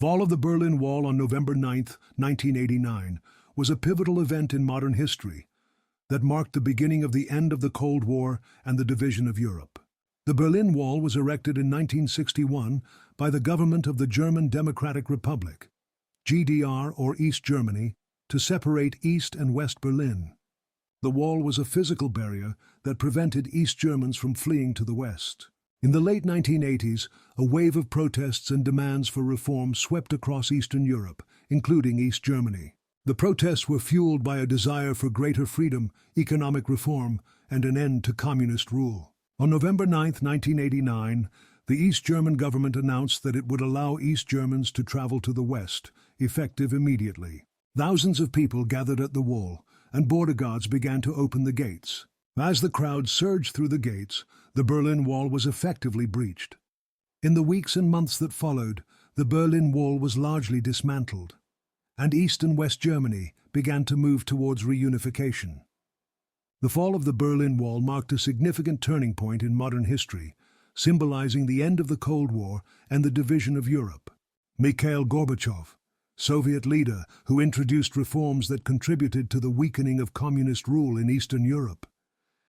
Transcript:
Fall of the Berlin Wall on November 9, 1989, was a pivotal event in modern history that marked the beginning of the end of the Cold War and the division of Europe. The Berlin Wall was erected in 1961 by the government of the German Democratic Republic, GDR or East Germany, to separate East and West Berlin. The wall was a physical barrier that prevented East Germans from fleeing to the West. In the late 1980s, a wave of protests and demands for reform swept across Eastern Europe, including East Germany. The protests were fueled by a desire for greater freedom, economic reform, and an end to communist rule. On November 9, 1989, the East German government announced that it would allow East Germans to travel to the West, effective immediately. Thousands of people gathered at the wall, and border guards began to open the gates. As the crowd surged through the gates, the Berlin Wall was effectively breached. In the weeks and months that followed, the Berlin Wall was largely dismantled, and East and West Germany began to move towards reunification. The fall of the Berlin Wall marked a significant turning point in modern history, symbolizing the end of the Cold War and the division of Europe. Mikhail Gorbachev, Soviet leader who introduced reforms that contributed to the weakening of communist rule in Eastern Europe,